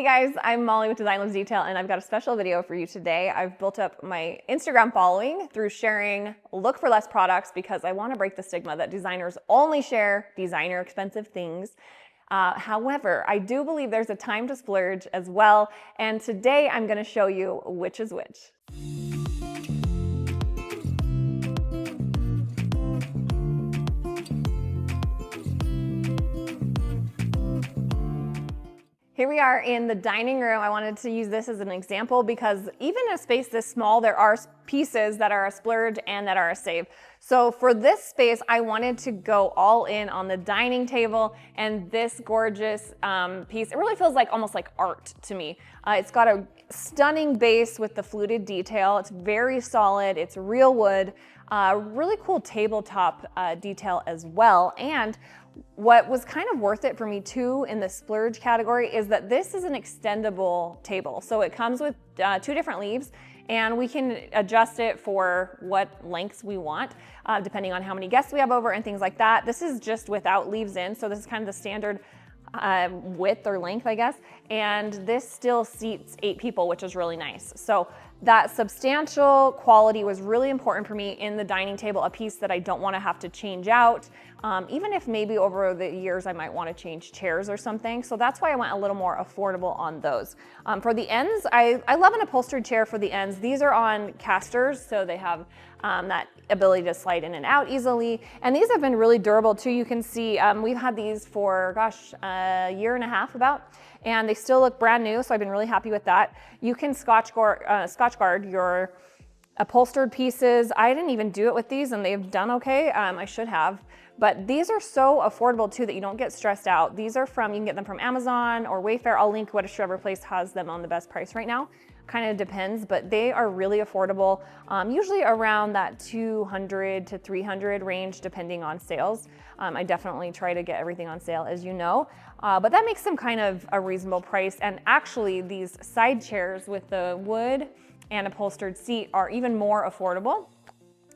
Hey guys, I'm Molly with Design Loves Detail, and I've got a special video for you today. I've built up my Instagram following through sharing look for less products because I want to break the stigma that designers only share designer expensive things. However, I do believe there's a time to splurge as well, and today I'm going to show you which is which. Here we are in the dining room. I wanted to use this as an example because even in a space this small, there are pieces that are a splurge and that are a save. So for this space, I wanted to go all in on the dining table and this gorgeous piece. It really feels like almost like art to me. It's got a stunning base with the fluted detail. It's very solid. It's real wood. Really cool tabletop detail as well. And what was kind of worth it for me too in the splurge category is that this is an extendable table. So it comes with 2 different leaves and we can adjust it for what lengths we want, depending on how many guests we have over and things like that. This is just without leaves in. So this is kind of the standard width or length, I guess. And this still seats 8 people, which is really nice. So that substantial quality was really important for me in the dining table, a piece that I don't want to have to change out, even if maybe over the years I might want to change chairs or something. So that's why I went a little more affordable on those. For the ends, I love an upholstered chair for the ends. These are on casters, so they have that ability to slide in and out easily. And these have been really durable too. You can see we've had these for, gosh, a year and a half about, and they still look brand new, so I've been really happy with that. You can Scotch guard your upholstered pieces. I didn't even do it with these and they've done okay. I should have, but these are so affordable too that you don't get stressed out. These are from, you can get them from Amazon or Wayfair. I'll link whichever place has them on the best price right now. Kind of depends, but they are really affordable, usually around that 200 to 300 range depending on sales. I definitely try to get everything on sale, as you know, but that makes them kind of a reasonable price. And actually these side chairs with the wood and upholstered seat are even more affordable.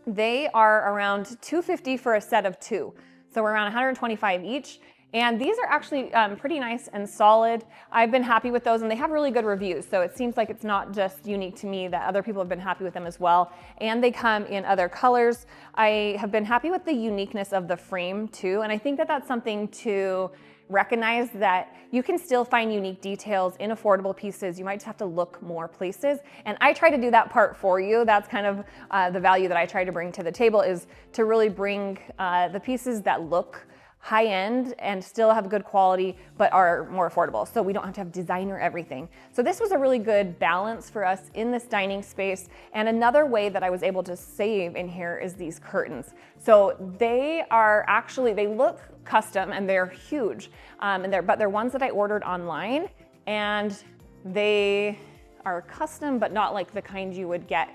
They are around $250 for a set of 2, so we're around $125 each. And these are actually pretty nice and solid. I've been happy with those and they have really good reviews. So it seems like it's not just unique to me, that other people have been happy with them as well. And they come in other colors. I have been happy with the uniqueness of the frame too. And I think that that's something to recognize, that you can still find unique details in affordable pieces. You might just have to look more places. And I try to do that part for you. That's kind of the value that I try to bring to the table, is to really bring the pieces that look high end and still have good quality, but are more affordable. So we don't have to have designer everything. So this was a really good balance for us in this dining space. And another way that I was able to save in here is these curtains. So they are actually, they look custom and they're huge, but they're ones that I ordered online, and they are custom, but not like the kind you would get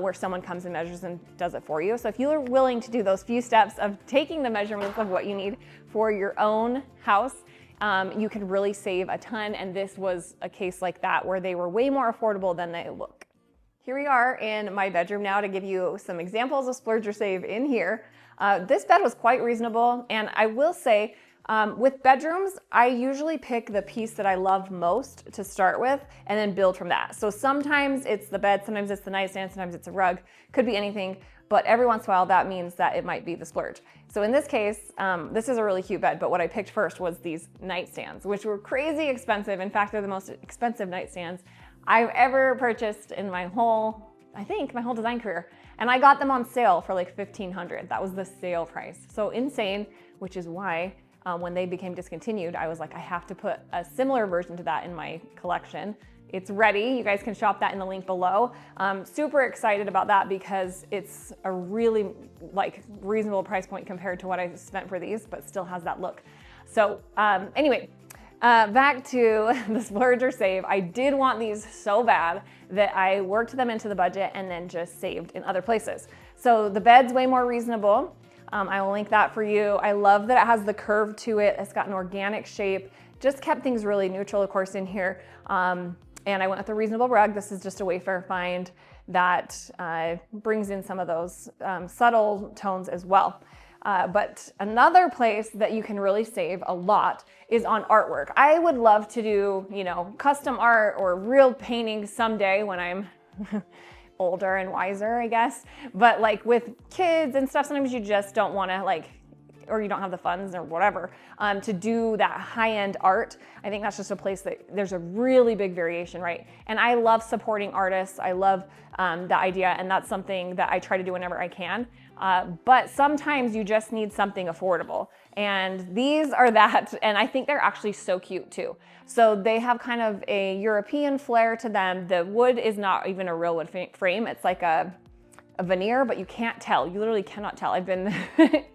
where someone comes and measures and does it for you. So if you are willing to do those few steps of taking the measurements of what you need for your own house, you can really save a ton. And this was a case like that, where they were way more affordable than they look. Here we are in my bedroom now to give you some examples of splurge or save in here. This bed was quite reasonable, and I will say, with bedrooms, I usually pick the piece that I love most to start with and then build from that. So sometimes it's the bed, sometimes it's the nightstand, sometimes it's a rug, could be anything, but every once in a while that means that it might be the splurge. So in this case, this is a really cute bed, but what I picked first was these nightstands, which were crazy expensive. In fact, they're the most expensive nightstands I've ever purchased in my whole, I think, my whole design career. And I got them on sale for like $1,500. That was the sale price. So insane, which is why when they became discontinued, I was like, I have to put a similar version to that in my collection. It's ready. You guys can shop that in the link below. Super excited about that because it's a really like reasonable price point compared to what I spent for these, but still has that look. So anyway, back to the splurge or save. I did want these so bad that I worked them into the budget and then just saved in other places. So the bed's way more reasonable. I will link that for you. I love that it has the curve to it. It's got an organic shape. Just kept things really neutral, of course, in here. And I went with a reasonable rug. This is just a Wayfair find that brings in some of those subtle tones as well. But another place that you can really save a lot is on artwork. I would love to do, you know, custom art or real painting someday when I'm older and wiser, I guess. But like with kids and stuff, sometimes you just don't want to like, or you don't have the funds or whatever, to do that high-end art. I think that's just a place that there's a really big variation, right? And I love supporting artists. I love the idea, and that's something that I try to do whenever I can. But sometimes you just need something affordable. And these are that, and I think they're actually so cute too. So they have kind of a European flair to them. The wood is not even a real wood frame. It's like a veneer, but you can't tell. You literally cannot tell. I've been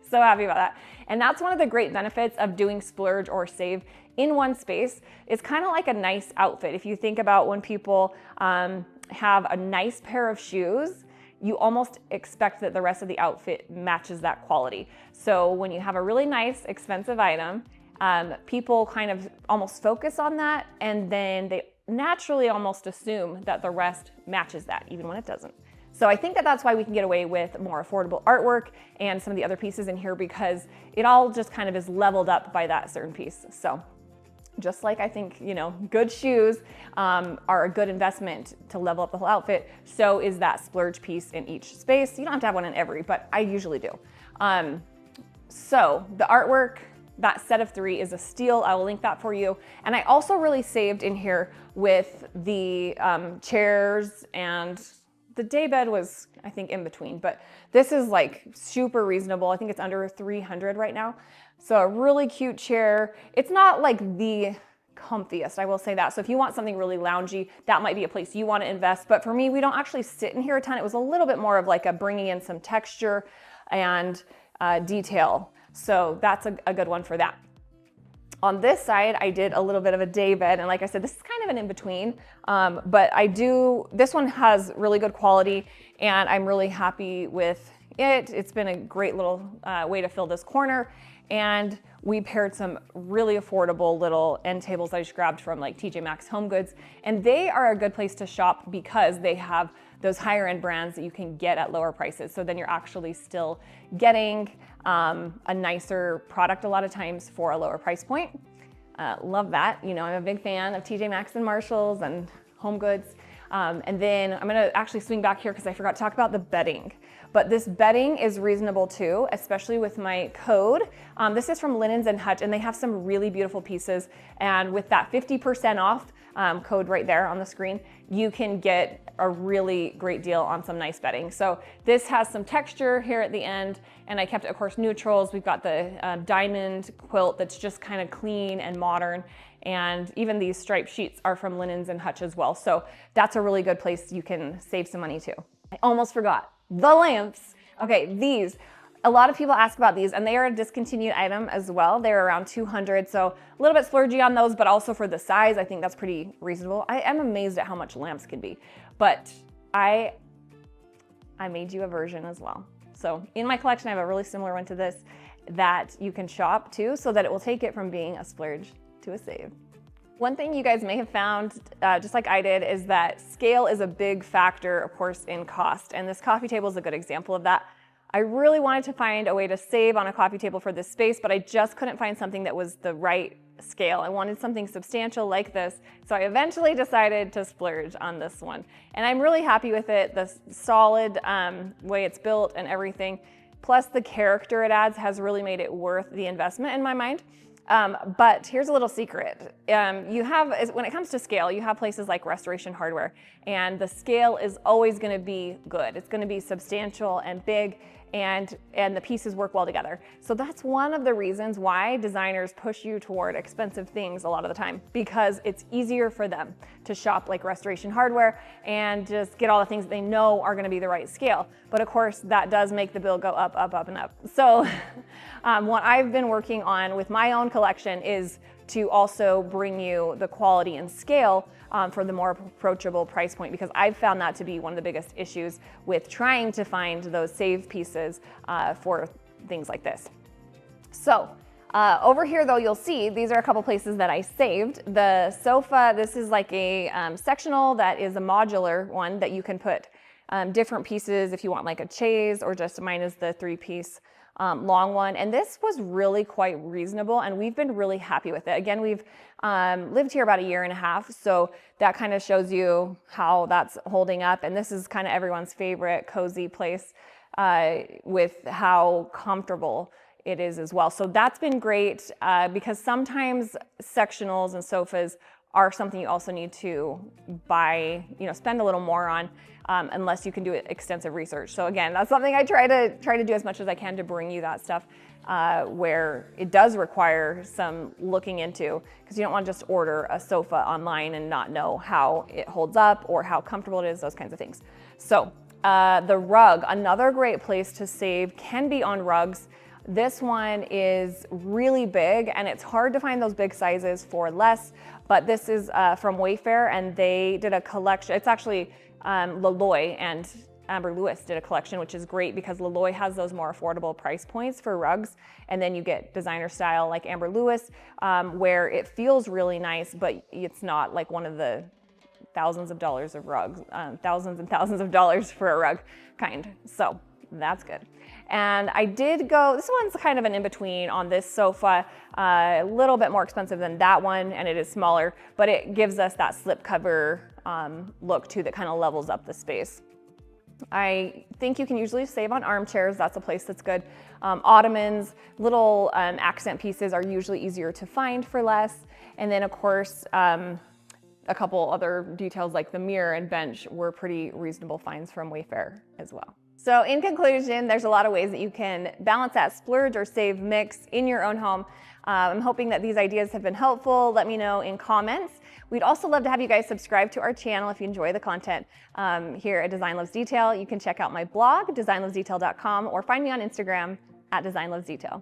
so happy about that. And that's one of the great benefits of doing splurge or save in one space. It's kind of like a nice outfit. If you think about when people have a nice pair of shoes, you almost expect that the rest of the outfit matches that quality. So when you have a really nice, expensive item, people kind of almost focus on that, and then they naturally almost assume that the rest matches that, even when it doesn't. So I think that that's why we can get away with more affordable artwork and some of the other pieces in here, because it all just kind of is leveled up by that certain piece. So just like I think, you know, good shoes are a good investment to level up the whole outfit, so is that splurge piece in each space. You don't have to have one in every, but I usually do. So the artwork, that set of 3 is a steal. I will link that for you. And I also really saved in here with the chairs, and the daybed was, I think, in between, but this is like super reasonable. I think it's under 300 right now. So a really cute chair. It's not like the comfiest, I will say that. So if you want something really loungy, that might be a place you want to invest. But for me, we don't actually sit in here a ton. It was a little bit more of like a bringing in some texture and detail. So that's a good one for that. On this side, I did a little bit of a day bed, and like I said, this is kind of an in-between, but this one has really good quality, and I'm really happy with it. It's been a great little way to fill this corner, and we paired some really affordable little end tables that I just grabbed from like TJ Maxx Home Goods, and they are a good place to shop because they have those higher end brands that you can get at lower prices. So then you're actually still getting a nicer product a lot of times for a lower price point. Love that. You know, I'm a big fan of TJ Maxx and Marshalls and Home Goods. And then I'm gonna actually swing back here because I forgot to talk about the bedding. But this bedding is reasonable too, especially with my code. This is from Linens and Hutch, and they have some really beautiful pieces. And with that 50% off code right there on the screen, you can get a really great deal on some nice bedding. So this has some texture here at the end, and I kept it, of course, neutrals. We've got the diamond quilt that's just kind of clean and modern. And even these striped sheets are from Linens and Hutch as well. So that's a really good place you can save some money too. I almost forgot the lamps. Okay, these. A lot of people ask about these, and they are a discontinued item as well. They're around 200, so a little bit splurgy on those, but also for the size, I think that's pretty reasonable. I am amazed at how much lamps can be, but I made you a version as well. So in my collection, I have a really similar one to this that you can shop too, so that it will take it from being a splurge to a save. One thing you guys may have found, just like I did, is that scale is a big factor, of course, in cost, and this coffee table is a good example of that. I really wanted to find a way to save on a coffee table for this space, but I just couldn't find something that was the right scale. I wanted something substantial like this, so I eventually decided to splurge on this one. And I'm really happy with it, the solid way it's built and everything, plus the character it adds has really made it worth the investment in my mind. But here's a little secret. When it comes to scale, you have places like Restoration Hardware, and the scale is always gonna be good. It's gonna be substantial and big, and the pieces work well together. So that's one of the reasons why designers push you toward expensive things a lot of the time, because it's easier for them to shop like Restoration Hardware and just get all the things that they know are gonna be the right scale. But of course, that does make the bill go up, up, up, and up. So what I've been working on with my own collection is to also bring you the quality and scale for the more approachable price point, because I've found that to be one of the biggest issues with trying to find those save pieces for things like this. So over here though, you'll see these are a couple places that I saved. The sofa, this is like a sectional that is a modular one that you can put different pieces if you want like a chaise, or just mine is the 3-piece long one. And this was really quite reasonable, and we've been really happy with it. Again, we've lived here about 1.5 years, so that kind of shows you how that's holding up. And this is kind of everyone's favorite cozy place with how comfortable it is as well. So that's been great because sometimes sectionals and sofas are something you also need to buy, spend a little more on, unless you can do extensive research. So again, that's something I try to do as much as I can to bring you that stuff where it does require some looking into, because you don't want to just order a sofa online and not know how it holds up or how comfortable it is, those kinds of things. So the rug, another great place to save can be on rugs. This one is really big, and it's hard to find those big sizes for less, but this is from Wayfair, and they did a collection. It's actually Laloy and Amber Lewis did a collection, which is great because Laloy has those more affordable price points for rugs, and then you get designer style like Amber Lewis, where it feels really nice, but it's not like one of the thousands of dollars of rugs, thousands and thousands of dollars for a rug kind. So that's good. And I did go, this one's kind of an in-between on this sofa, a little bit more expensive than that one, and it is smaller, but it gives us that slip cover look too that kind of levels up the space. I think you can usually save on armchairs. That's a place that's good. Ottomans, little accent pieces are usually easier to find for less. And then of course, a couple other details like the mirror and bench were pretty reasonable finds from Wayfair as well. So in conclusion, there's a lot of ways that you can balance that splurge or save mix in your own home. I'm hoping that these ideas have been helpful. Let me know in comments. We'd also love to have you guys subscribe to our channel if you enjoy the content here at Design Loves Detail. You can check out my blog, designlovesdetail.com, or find me on Instagram at designlovesdetail.